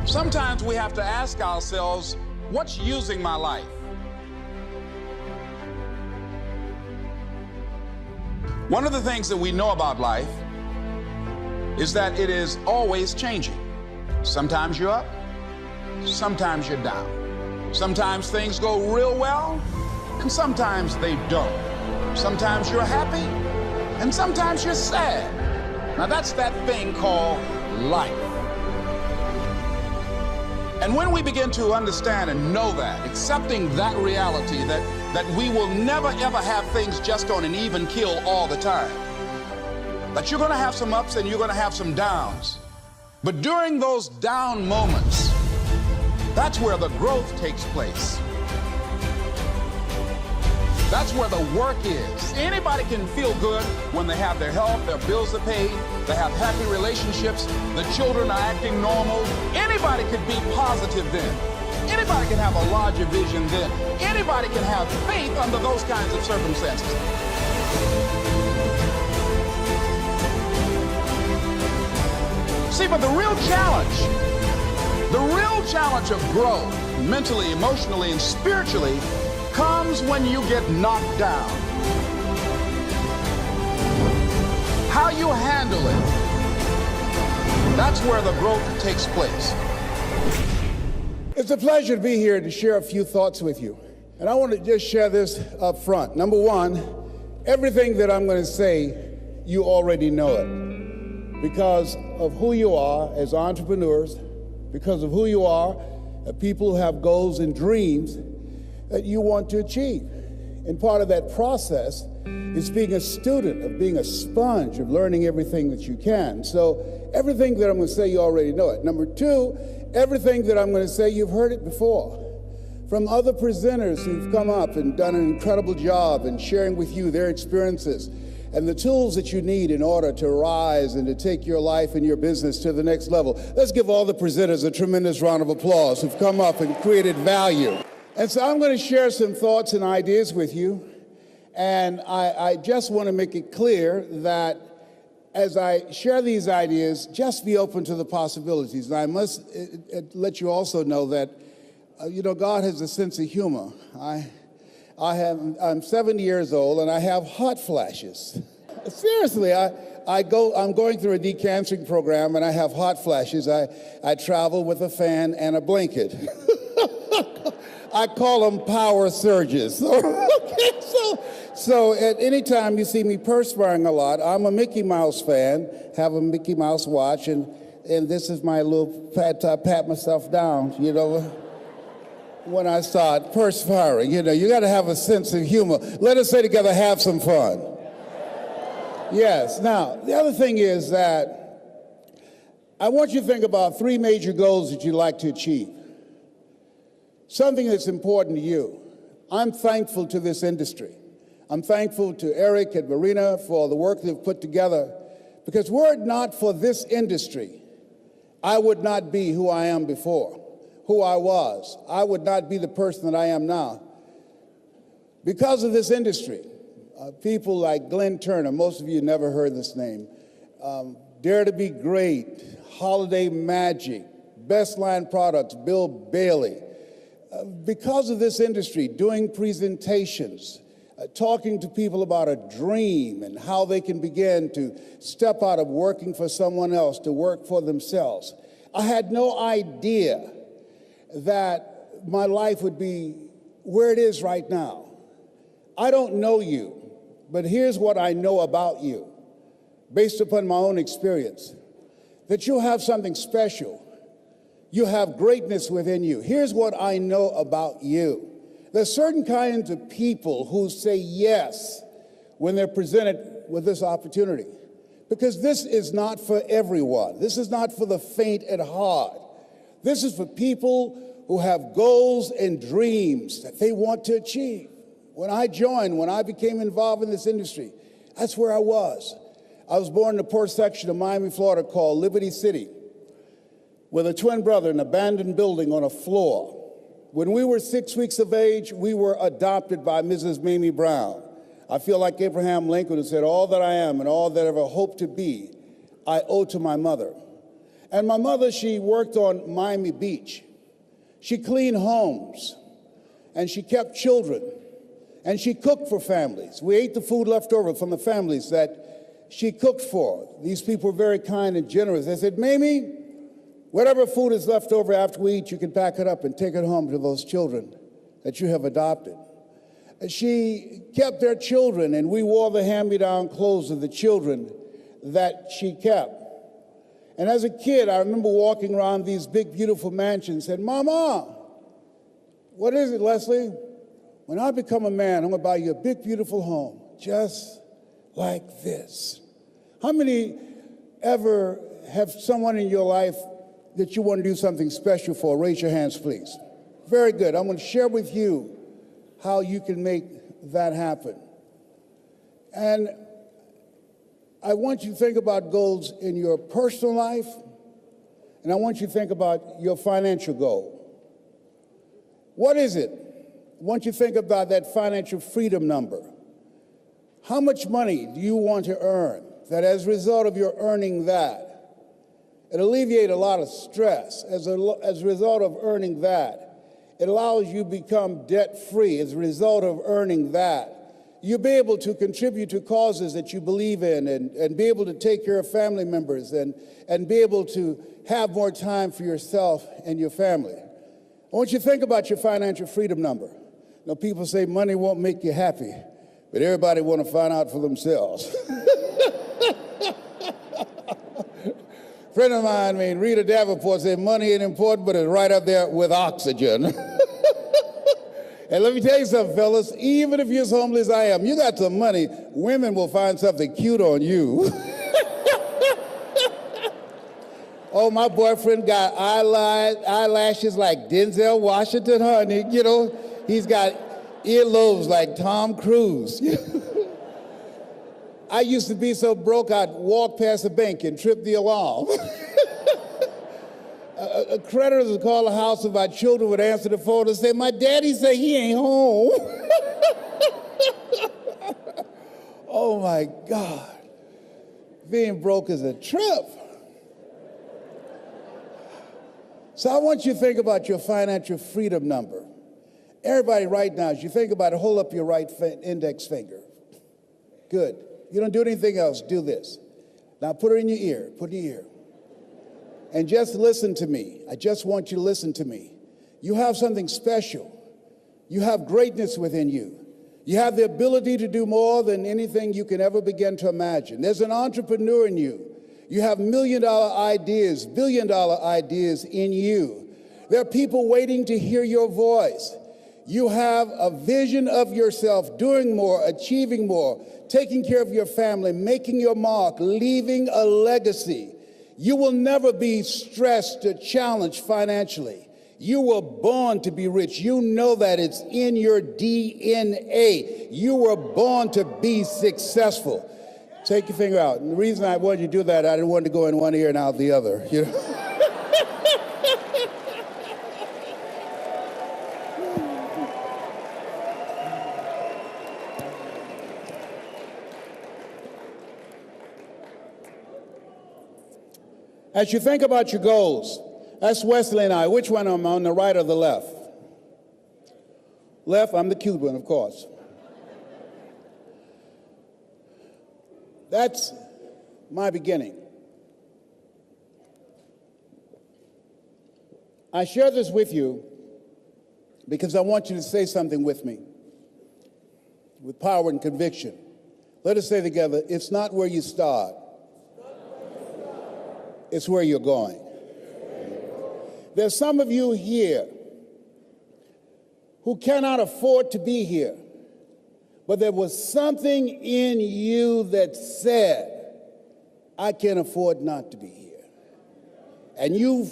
Sometimes we have to ask ourselves, what's using my life? One of the things that we know about life is that it is always changing. Sometimes you're up, sometimes you're down. Sometimes things go real well, and sometimes they don't. Sometimes you're happy, and sometimes you're sad. Now that's that thing called life. And when we begin to understand and know that, accepting that reality that we will never ever have things just on an even keel all the time, that you're gonna have some ups and you're gonna have some downs. But during those down moments, that's where the growth takes place. That's where the work is. Anybody can feel good when they have their health, their bills are paid, they have happy relationships, the children are acting normal. Anybody could be positive then. Anybody can have a larger vision then. Anybody can have faith under those kinds of circumstances. See, but the real challenge of growth, mentally, emotionally, and spiritually, comes when you get knocked down. How you handle it, that's where the growth takes place. It's a pleasure to be here to share a few thoughts with you. And I want to just share this up front. Number one, everything that I'm going to say, you already know it. Because of who you are as entrepreneurs, because of who you are, people who have goals and dreams that you want to achieve. And part of that process is being a student, of being a sponge, of learning everything that you can. So everything that I'm going to say, you already know it. Number two, everything that I'm going to say, you've heard it before. From other presenters who've come up and done an incredible job in sharing with you their experiences and the tools that you need in order to rise and to take your life and your business to the next level. Let's give all the presenters a tremendous round of applause who've come up and created value. And so I'm going to share some thoughts and ideas with you. And I just want to make it clear that as I share these ideas, just be open to the possibilities. And I must let you also know that, God has a sense of humor. I'm 70 years old and I have hot flashes. Seriously, I'm going through a decancering program and I have hot flashes. I travel with a fan and a blanket. I call them power surges. So at any time you see me perspiring a lot, I'm a Mickey Mouse fan, have a Mickey Mouse watch, and this is my little pat myself down, when I start perspiring. You got to have a sense of humor. Let us say together, have some fun. Yes. Now, the other thing is that I want you to think about three major goals that you'd like to achieve. Something that's important to you. I'm thankful to this industry. I'm thankful to Eric and Marina for the work they've put together, because were it not for this industry, I would not be who I am before, who I was. I would not be the person that I am now. Because of this industry, people like Glenn Turner, most of you never heard this name, Dare to Be Great, Holiday Magic, Best Line Products, Bill Bailey. Because of this industry, doing presentations, talking to people about a dream and how they can begin to step out of working for someone else to work for themselves, I had no idea that my life would be where it is right now. I don't know you, but here's what I know about you, based upon my own experience, that you'll have something special. You have greatness within you. Here's what I know about you. There's certain kinds of people who say yes when they're presented with this opportunity, because this is not for everyone. This is not for the faint at heart. This is for people who have goals and dreams that they want to achieve. When I became involved in this industry, that's where I was. I was born in the poor section of Miami, Florida called Liberty City, with a twin brother in an abandoned building on a floor. When we were 6 weeks of age, we were adopted by Mrs. Mamie Brown. I feel like Abraham Lincoln, who said, all that I am and all that I ever hope to be, I owe to my mother. And my mother, she worked on Miami Beach. She cleaned homes, and she kept children, and she cooked for families. We ate the food left over from the families that she cooked for. These people were very kind and generous. They said, Mamie, whatever food is left over after we eat, you can pack it up and take it home to those children that you have adopted. And she kept their children, and we wore the hand-me-down clothes of the children that she kept. And as a kid, I remember walking around these big, beautiful mansions and said, Mama, what is it, Leslie? When I become a man, I'm going to buy you a big, beautiful home, just like this. How many ever have someone in your life that you want to do something special for? Raise your hands, please. Very good. I'm going to share with you how you can make that happen. And I want you to think about goals in your personal life, and I want you to think about your financial goal. What is it? I want you to think about that financial freedom number. How much money do you want to earn that as a result of your earning that, it alleviates a lot of stress. As a result of earning that, it allows you to become debt-free. As a result of earning that, you'll be able to contribute to causes that you believe in and be able to take care of family members and be able to have more time for yourself and your family. I want you to think about your financial freedom number. You know, people say money won't make you happy, but everybody want to find out for themselves. Friend of mine, Rita Davenport, said money ain't important, but it's right up there with oxygen. And let me tell you something, fellas, even if you're as homeless as I am, you got some money, women will find something cute on you. Oh, my boyfriend got eyelashes like Denzel Washington, honey. You know, he's got earlobes like Tom Cruise. I used to be so broke, I'd walk past the bank and trip the alarm. Creditors would call the house and my children would answer the phone and say, my daddy said he ain't home. Oh my God. Being broke is a trip. So I want you to think about your financial freedom number. Everybody right now, as you think about it, hold up your right index finger. Good. You don't do anything else, do this. Now put it in your ear, put it in your ear. And just listen to me. I just want you to listen to me. You have something special. You have greatness within you. You have the ability to do more than anything you can ever begin to imagine. There's an entrepreneur in you. You have million-dollar ideas, billion-dollar ideas in you. There are people waiting to hear your voice. You have a vision of yourself doing more, achieving more, taking care of your family, making your mark, leaving a legacy. You will never be stressed or challenged financially. You were born to be rich. You know that it's in your DNA. You were born to be successful. Take your finger out. And the reason I wanted you to do that, I didn't want to go in one ear and out the other. You know? As you think about your goals, that's Wesley and I. Which one am I, on the right or the left? Left, I'm the cute one, of course. That's my beginning. I share this with you because I want you to say something with me, with power and conviction. Let us say together, it's not where you start. It's where you're going. There's some of you here who cannot afford to be here, but there was something in you that said, I can't afford not to be here. And you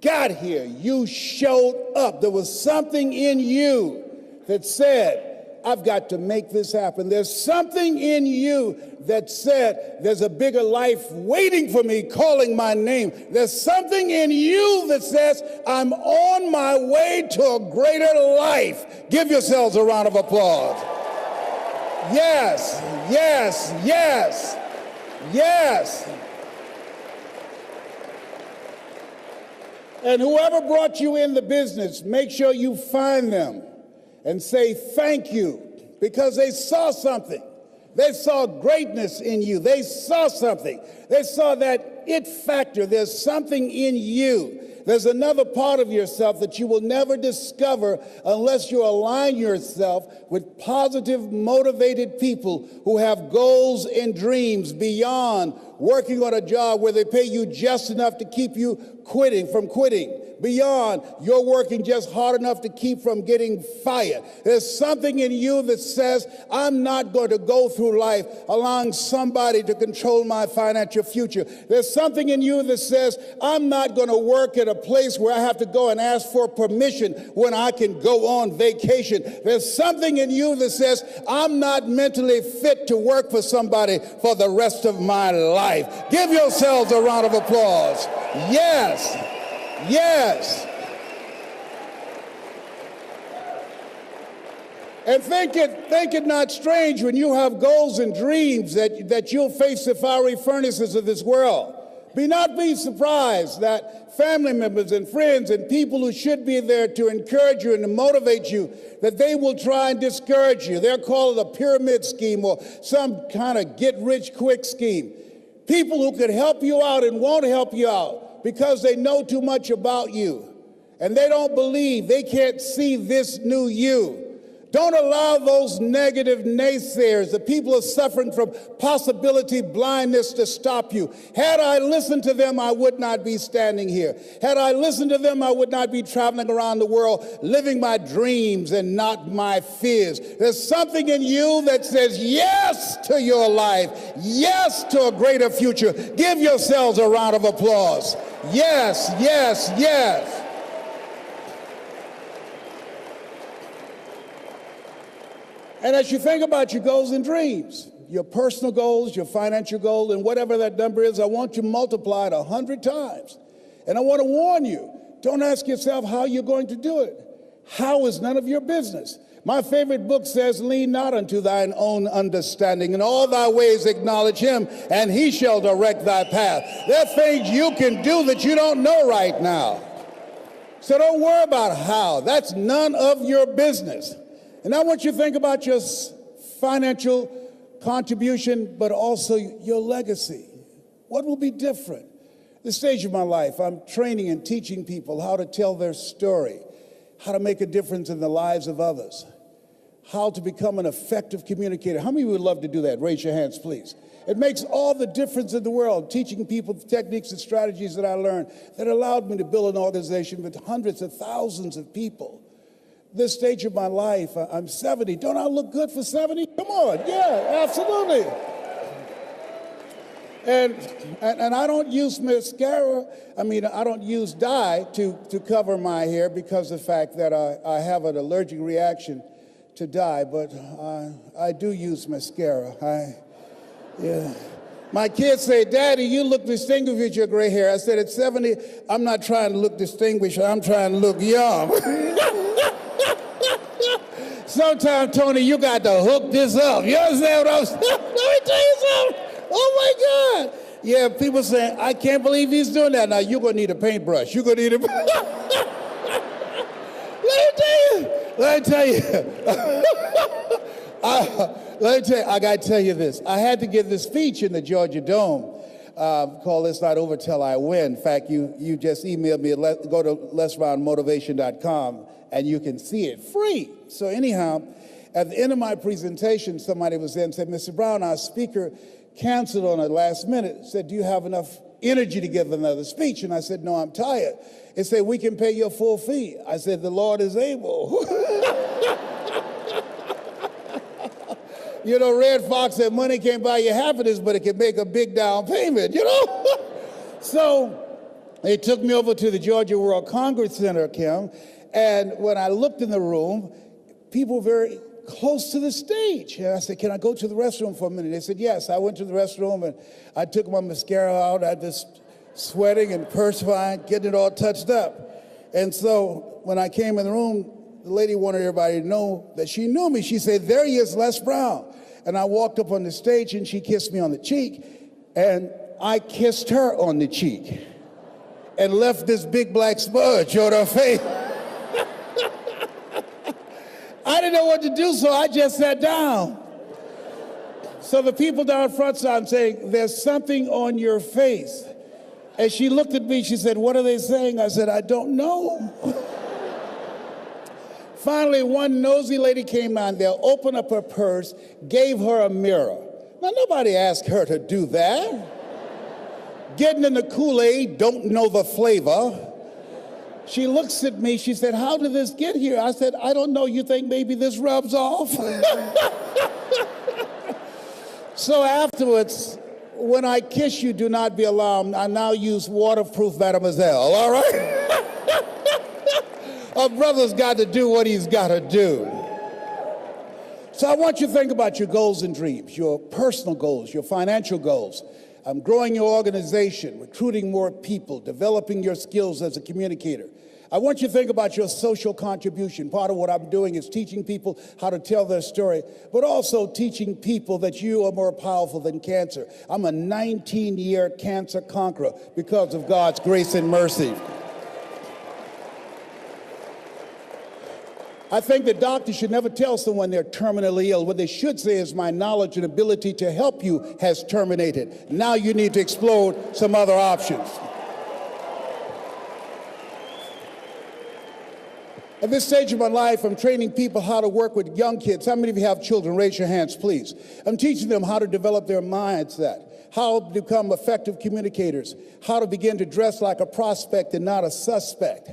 got here. You showed up. There was something in you that said, I've got to make this happen. There's something in you that said, there's a bigger life waiting for me, calling my name. There's something in you that says, I'm on my way to a greater life. Give yourselves a round of applause. Yes, yes, yes, yes. And whoever brought you in the business, make sure you find them and say thank you, because they saw something. They saw greatness in you. They saw something. They saw that it factor. There's something in you. There's another part of yourself that you will never discover unless you align yourself with positive, motivated people who have goals and dreams beyond working on a job where they pay you just enough to keep you from quitting. Beyond you're working just hard enough to keep from getting fired. There's something in you that says, I'm not going to go through life allowing somebody to control my financial future. There's something in you that says, I'm not going to work at a place where I have to go and ask for permission when I can go on vacation. There's something in you that says, I'm not mentally fit to work for somebody for the rest of my life. Give yourselves a round of applause. Yes. Yes. And think it not strange when you have goals and dreams that you'll face the fiery furnaces of this world. Be surprised that family members and friends and people who should be there to encourage you and to motivate you, that they will try and discourage you. They'll call it a pyramid scheme or some kind of get-rich-quick scheme. People who could help you out and won't help you out because they know too much about you and they don't believe, they can't see this new you. Don't allow those negative naysayers, the people who are suffering from possibility blindness, to stop you. Had I listened to them, I would not be standing here. Had I listened to them, I would not be traveling around the world, living my dreams and not my fears. There's something in you that says yes to your life, yes to a greater future. Give yourselves a round of applause. Yes, yes, yes. And as you think about your goals and dreams, your personal goals, your financial goal, and whatever that number is, I want you multiplied 100 times. And I want to warn you, don't ask yourself how you're going to do it. How is none of your business. My favorite book says, lean not unto thine own understanding. In all thy ways acknowledge him, and he shall direct thy path. There are things you can do that you don't know right now. So don't worry about how. That's none of your business. And I want you to think about your financial contribution, but also your legacy. What will be different? This stage of my life, I'm training and teaching people how to tell their story, how to make a difference in the lives of others, how to become an effective communicator. How many would love to do that? Raise your hands, please. It makes all the difference in the world, teaching people the techniques and strategies that I learned that allowed me to build an organization with hundreds of thousands of people. This stage of my life, I'm 70. Don't I look good for 70? Come on, yeah, absolutely. And I don't use mascara. I don't use dye to cover my hair because of the fact that I have an allergic reaction to dye, but I do use mascara. Yeah. My kids say, Daddy, you look distinguished with your gray hair. I said, at 70, I'm not trying to look distinguished. I'm trying to look young. Sometimes, Tony, you got to hook this up. You understand what I'm saying? Let me tell you something. Oh, my God. Yeah, people saying, I can't believe he's doing that. Now, you're going to need a paintbrush. You're going to need a... Let me tell you. I got to tell you this. I had to give this speech in the Georgia Dome called It's Not Over Till I Win. In fact, you just emailed me. Go to lesroundmotivation.com. and you can see it free. So anyhow, at the end of my presentation, somebody was there and said, Mr. Brown, our speaker canceled on the last minute. Said, do you have enough energy to give another speech? And I said, no, I'm tired. They said, we can pay your full fee. I said, the Lord is able. You know, Red Fox said, money can't buy you happiness, but it can make a big down payment, you know? So they took me over to the Georgia World Congress Center, Kim, and when I looked in the room, people were very close to the stage. And I said, can I go to the restroom for a minute? They said, yes. I went to the restroom, and I took my mascara out. I just sweating and perspiring, getting it all touched up. And so when I came in the room, the lady wanted everybody to know that she knew me. She said, there he is, Les Brown. And I walked up on the stage, and she kissed me on the cheek, and I kissed her on the cheek. and left this big black smudge on her face. I didn't know what to do, so I just sat down. So the people down front started saying, there's something on your face. And she looked at me, she said, what are they saying? I said, I don't know. Finally, one nosy lady came down there, opened up her purse, gave her a mirror. Now, nobody asked her to do that. Getting in the Kool-Aid, don't know the flavor. She looks at me, she said, how did this get here? I said, I don't know, you think maybe this rubs off? So afterwards, when I kiss you, do not be alarmed. I now use waterproof Mademoiselle, all right? A brother's got to do what he's got to do. So I want you to think about your goals and dreams, your personal goals, your financial goals. Growing your organization, recruiting more people, developing your skills as a communicator. I want you to think about your social contribution. Part of what I'm doing is teaching people how to tell their story, but also teaching people that you are more powerful than cancer. I'm a 19-year cancer conqueror because of God's grace and mercy. I think that doctors should never tell someone they're terminally ill. What they should say is, my knowledge and ability to help you has terminated. Now you need to explore some other options. At this stage of my life, I'm training people how to work with young kids. How many of you have children? Raise your hands, please. I'm teaching them how to develop their mindset, how to become effective communicators, how to begin to dress like a prospect and not a suspect,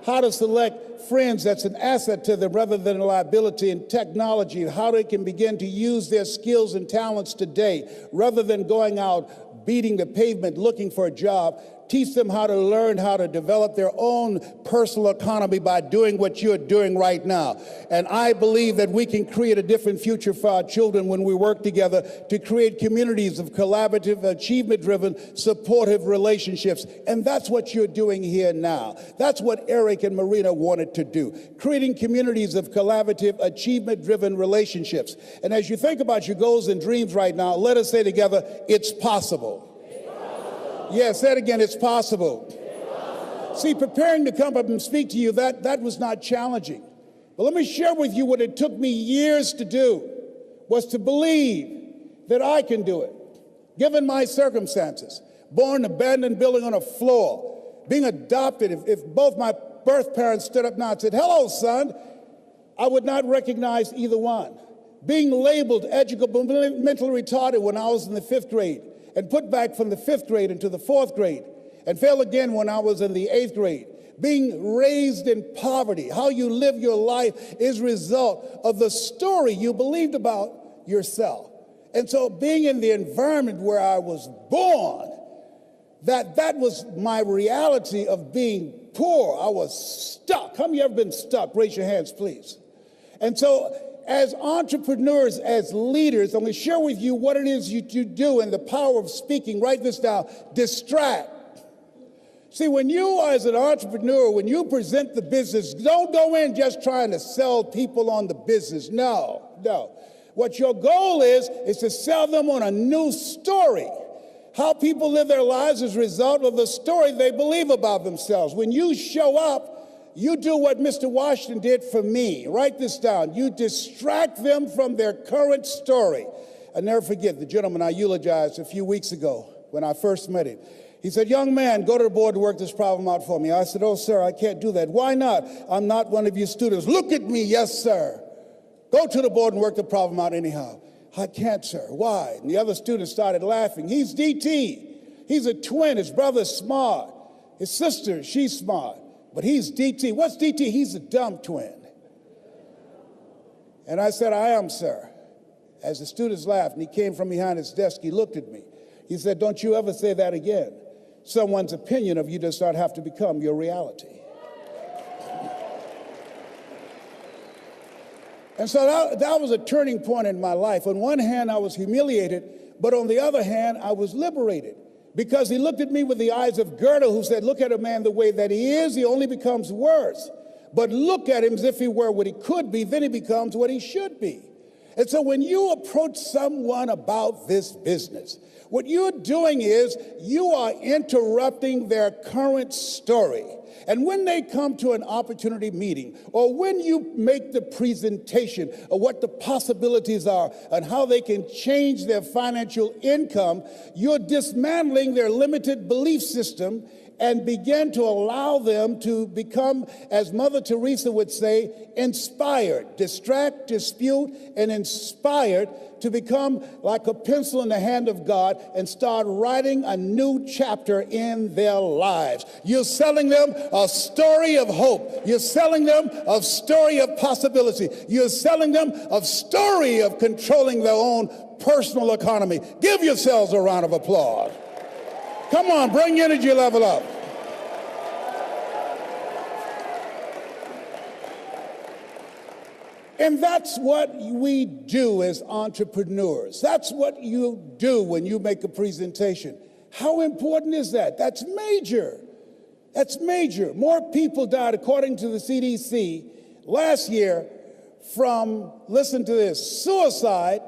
how to select friends that's an asset to them rather than a liability in technology, how they can begin to use their skills and talents today rather than going out beating the pavement looking for a job. Teach them how to learn how to develop their own personal economy by doing what you're doing right now. And I believe that we can create a different future for our children when we work together to create communities of collaborative, achievement-driven, supportive relationships. And that's what you're doing here now. That's what Eric and Marina wanted to do, creating communities of collaborative, achievement-driven relationships. And as you think about your goals and dreams right now, let us say together, it's possible. Yes, say it again, it's possible. See, preparing to come up and speak to you, that was not challenging. But let me share with you what it took me years to do, was to believe that I can do it, given my circumstances. Born in an abandoned building on a floor, being adopted, if both my birth parents stood up now and said, hello, son, I would not recognize either one. Being labeled educably mentally retarded when I was in the 5th grade, and put back from the 5th grade into the 4th grade, and fail again when I was in the 8th grade. Being raised in poverty, how you live your life is a result of the story you believed about yourself. And so being in the environment where I was born, that was my reality of being poor. I was stuck. How many of you ever been stuck? Raise your hands, please. And so as entrepreneurs, as leaders, I'm going to share with you what it is you do and the power of speaking. Write this down. Distract. See, when you as an entrepreneur, when you present the business, don't go in just trying to sell people on the business. No. What your goal is to sell them on a new story. How people live their lives as a result of the story they believe about themselves. When you show up, you do what Mr. Washington did for me. Write this down. You distract them from their current story. I'll never forget the gentleman I eulogized a few weeks ago when I first met him. He said, young man, go to the board to work this problem out for me. I said, oh, sir, I can't do that. Why not? I'm not one of your students. Look at me. Yes, sir. Go to the board and work the problem out anyhow. I can't, sir. Why? And the other students started laughing. He's DT. He's a twin. His brother's smart. His sister, she's smart. But he's DT. What's DT? He's a dumb twin. And I said, I am, sir. As the students laughed, and he came from behind his desk, he looked at me. He said, don't you ever say that again. Someone's opinion of you does not have to become your reality. And so that was a turning point in my life. On one hand, I was humiliated, but on the other hand, I was liberated. Because he looked at me with the eyes of Goethe, who said, look at a man the way that he is, he only becomes worse. But look at him as if he were what he could be, then he becomes what he should be. And so when you approach someone about this business, What you're doing is you are interrupting their current story. And when they come to an opportunity meeting, or when you make the presentation of what the possibilities are and how they can change their financial income, you're dismantling their limited belief system and begin to allow them to become, as Mother Teresa would say, inspired. Distract, dispute, and inspired to become like a pencil in the hand of God and start writing a new chapter in their lives. You're selling them a story of hope. You're selling them a story of possibility. You're selling them a story of controlling their own personal economy. Give yourselves a round of applause. Come on, bring your energy level up. And that's what we do as entrepreneurs. That's what you do when you make a presentation. How important is that? That's major. That's major. More people died, according to the CDC, last year from, listen to this, suicide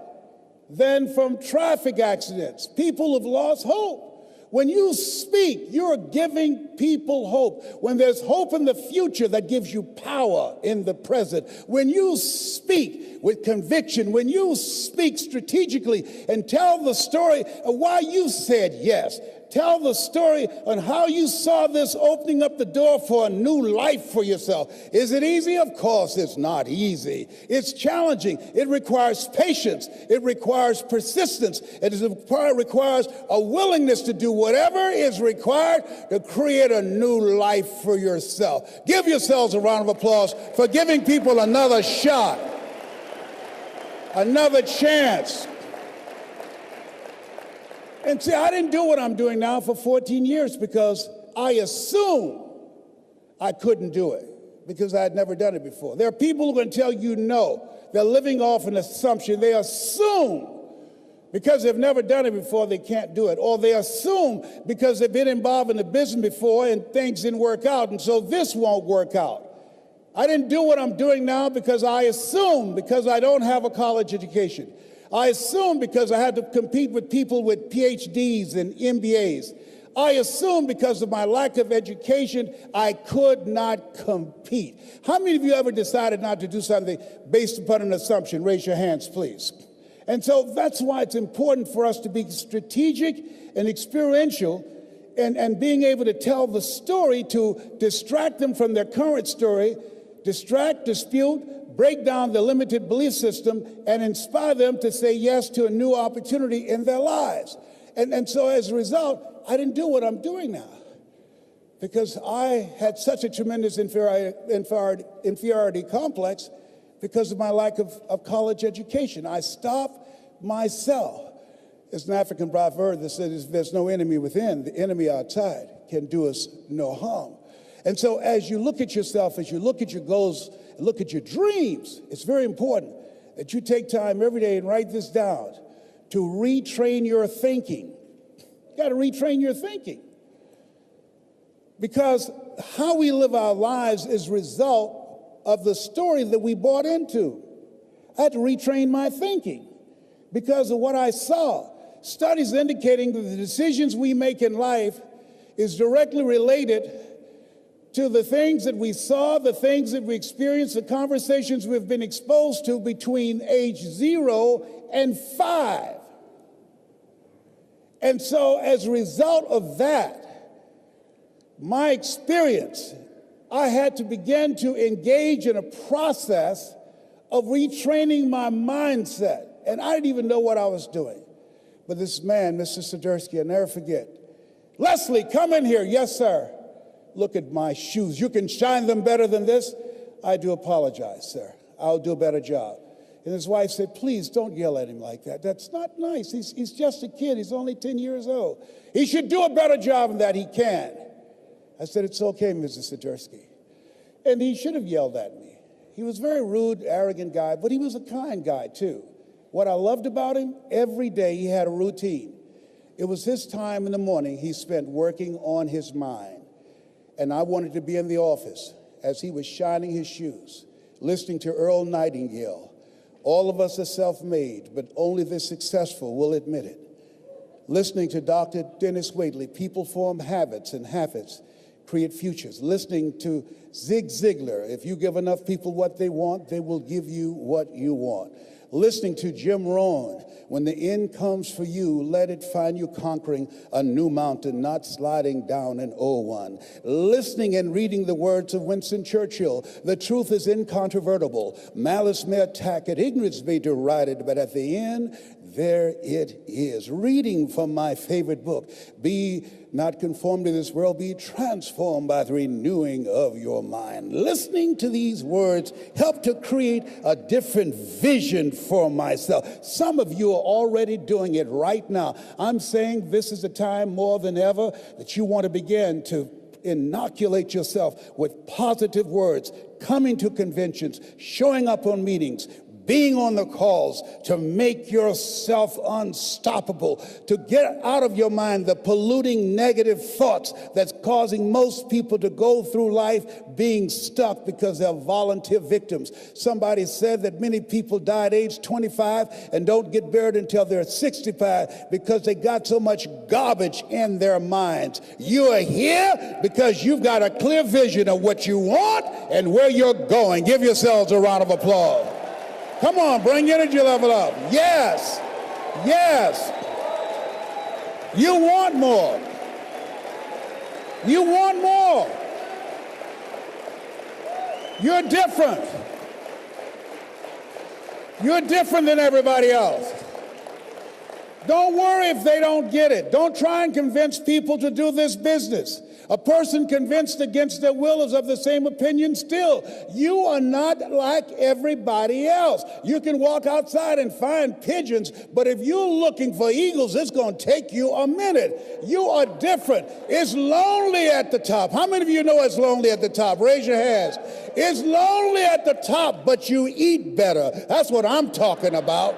than from traffic accidents. People have lost hope. When you speak, you're giving people hope. When there's hope in the future, that gives you power in the present. When you speak with conviction, when you speak strategically and tell the story of why you said yes, tell the story on how you saw this opening up the door for a new life for yourself. Is it easy? Of course it's not easy. It's challenging. It requires patience. It requires persistence. It requires a willingness to do whatever is required to create a new life for yourself. Give yourselves a round of applause for giving people another shot, another chance. And see, I didn't do what I'm doing now for 14 years because I assumed I couldn't do it because I had never done it before. There are people who are going to tell you no. They're living off an assumption. They assume because they've never done it before they can't do it. Or they assume because they've been involved in the business before and things didn't work out, and so this won't work out. I didn't do what I'm doing now because I assume because I don't have a college education. I assume because I had to compete with people with PhDs and MBAs. I assume because of my lack of education, I could not compete. How many of you ever decided not to do something based upon an assumption? Raise your hands, please. And so that's why it's important for us to be strategic and experiential and being able to tell the story to distract them from their current story, distract, dispute, break down the limited belief system, and inspire them to say yes to a new opportunity in their lives. And so as a result, I didn't do what I'm doing now because I had such a tremendous inferiority complex because of my lack of college education. I stopped myself. There's an African proverb that says there's no enemy within, the enemy outside can do us no harm. And so as you look at yourself, as you look at your goals, look at your dreams, it's very important that you take time every day and write this down to retrain your thinking. You got to retrain your thinking. Because how we live our lives is a result of the story that we bought into. I had to retrain my thinking because of what I saw. Studies indicating that the decisions we make in life is directly related to the things that we saw, the things that we experienced, the conversations we've been exposed to between age 0 and 5. And so as a result of that, my experience, I had to begin to engage in a process of retraining my mindset. And I didn't even know what I was doing. But this man, Mr. Swiderski, I'll never forget. Wesley, come in here. Yes, sir. Look at my shoes. You can shine them better than this? I do apologize, sir. I'll do a better job. And his wife said, please don't yell at him like that. That's not nice. He's just a kid. He's only 10 years old. He should do a better job than that. He can. I said, it's okay, Mrs. Swiderski. And he should have yelled at me. He was a very rude, arrogant guy, but he was a kind guy, too. What I loved about him, every day he had a routine. It was his time in the morning he spent working on his mind. And I wanted to be in the office as he was shining his shoes, listening to Earl Nightingale. All of us are self-made, but only the successful will admit it. Listening to Dr. Dennis Waitley, people form habits and habits create futures. Listening to Zig Ziglar, if you give enough people what they want, they will give you what you want. Listening to Jim Rohn, when the end comes for you, let it find you conquering a new mountain, not sliding down an old one. Listening and reading the words of Winston Churchill, the truth is incontrovertible. Malice may attack it, ignorance may deride it, but at the end, there it is. Reading from my favorite book, Be Not Conformed to This World, Be Transformed by the Renewing of Your Mind. Listening to these words help to create a different vision for myself. Some of you are already doing it right now. I'm saying this is a time more than ever that you want to begin to inoculate yourself with positive words, coming to conventions, showing up on meetings, being on the calls, to make yourself unstoppable, to get out of your mind the polluting negative thoughts that's causing most people to go through life being stuck because they're volunteer victims. Somebody said that many people die at age 25 and don't get buried until they're 65 because they got so much garbage in their minds. You are here because you've got a clear vision of what you want and where you're going. Give yourselves a round of applause. Come on, bring your energy level up. Yes, yes. You want more. You want more. You're different. You're different than everybody else. Don't worry if they don't get it. Don't try and convince people to do this business. A person convinced against their will is of the same opinion still. You are not like everybody else. You can walk outside and find pigeons, but if you're looking for eagles, it's going to take you a minute. You are different. It's lonely at the top. How many of you know it's lonely at the top? Raise your hands. It's lonely at the top, but you eat better. That's what I'm talking about.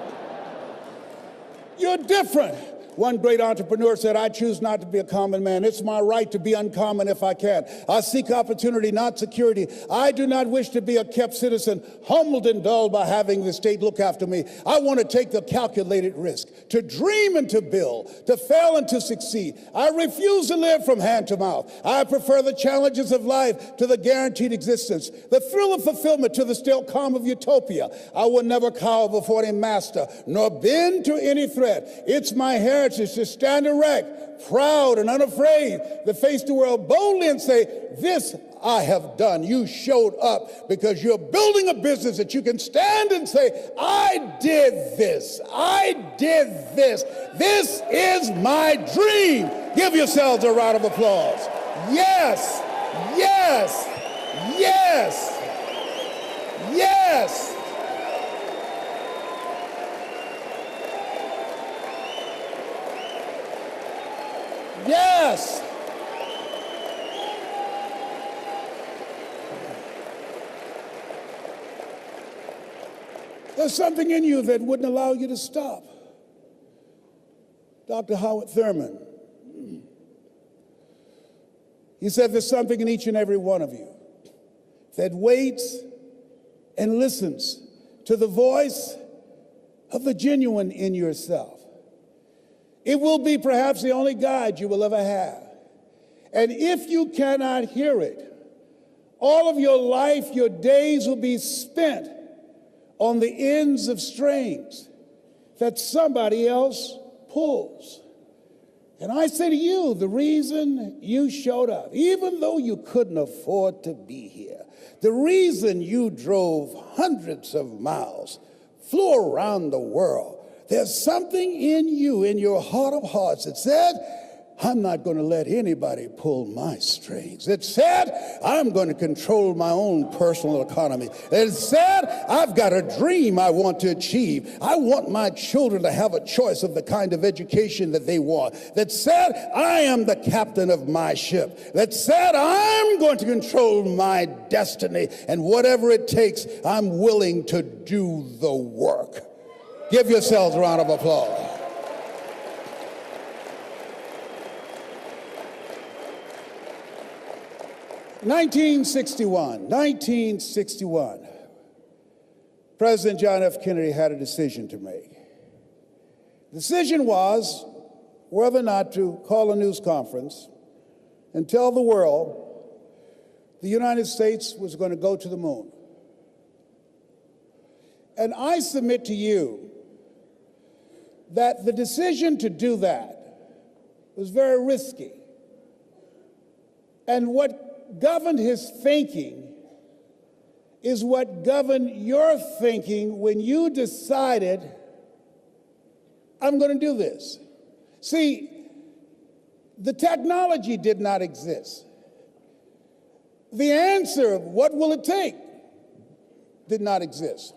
You're different. One great entrepreneur said, I choose not to be a common man. It's my right to be uncommon if I can. I seek opportunity, not security. I do not wish to be a kept citizen, humbled and dulled by having the state look after me. I want to take the calculated risk, to dream and to build, to fail and to succeed. I refuse to live from hand to mouth. I prefer the challenges of life to the guaranteed existence, the thrill of fulfillment to the still calm of utopia. I will never cower before any master, nor bend to any threat. It's my heritage to stand erect, proud and unafraid, to face the world boldly and say, this I have done. You showed up because you're building a business that you can stand and say, I did this. I did this. This is my dream. Give yourselves a round of applause. Yes, yes, yes, yes. Yes. There's something in you that wouldn't allow you to stop. Dr. Howard Thurman, he said there's something in each and every one of you that waits and listens to the voice of the genuine in yourself. It will be perhaps the only guide you will ever have. And if you cannot hear it, all of your life, your days will be spent on the ends of strings that somebody else pulls. And I say to you, the reason you showed up, even though you couldn't afford to be here, the reason you drove hundreds of miles, flew around the world, there's something in you, in your heart of hearts, that said, I'm not going to let anybody pull my strings. It said, I'm going to control my own personal economy. It said, I've got a dream I want to achieve. I want my children to have a choice of the kind of education that they want. That said, I am the captain of my ship. That said, I'm going to control my destiny. And whatever it takes, I'm willing to do the work. Give yourselves a round of applause. In 1961, President John F. Kennedy had a decision to make. The decision was whether or not to call a news conference and tell the world the United States was going to go to the moon. And I submit to you that the decision to do that was very risky. And what governed his thinking is what governed your thinking when you decided, I'm going to do this. See, the technology did not exist. The answer of what will it take did not exist.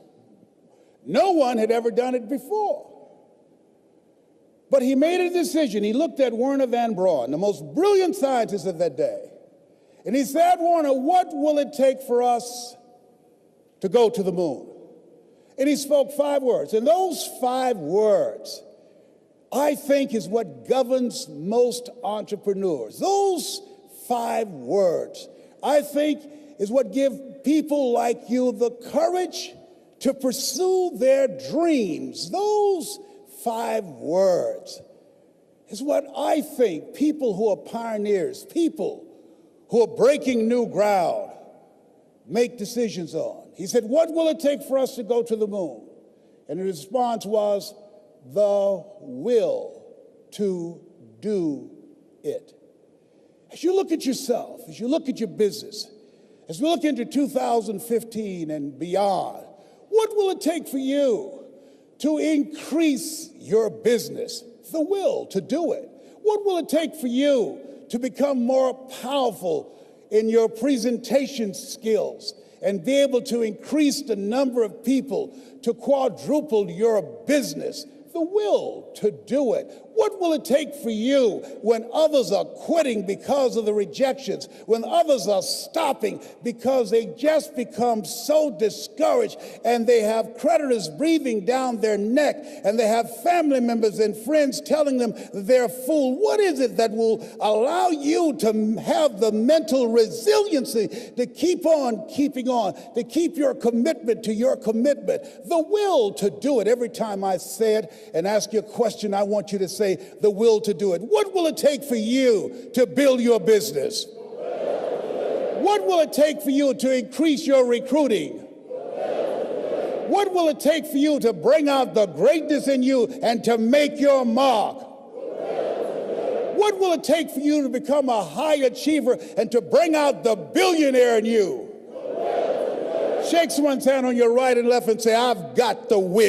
No one had ever done it before. But he made a decision. He looked at Werner von Braun, the most brilliant scientist of that day, and he said, Werner, what will it take for us to go to the moon? And he spoke 5 words. And those 5 words, I think, is what governs most entrepreneurs. Those 5 words, I think, is what give people like you the courage to pursue their dreams. Those 5 words is what I think people who are pioneers, people who are breaking new ground, make decisions on. He said, what will it take for us to go to the moon? And the response was, the will to do it. As you look at yourself, as you look at your business, as we look into 2015 and beyond, what will it take for you to increase your business? The will to do it. What will it take for you to become more powerful in your presentation skills and be able to increase the number of people, to quadruple your business? The will to do it. What will it take for you when others are quitting because of the rejections, when others are stopping because they just become so discouraged and they have creditors breathing down their neck and they have family members and friends telling them they're a fool? What is it that will allow you to have the mental resiliency to keep on keeping on, to keep your commitment to your commitment? The will to do it. Every time I say it and ask you a question, I want you to say, the will to do it. What will it take for you to build your business? What will it take for you to increase your recruiting? What will it take for you to bring out the greatness in you and to make your mark? What will it take for you to become a high achiever and to bring out the billionaire in you? Shake someone's hand on your right and left and say, I've got the will.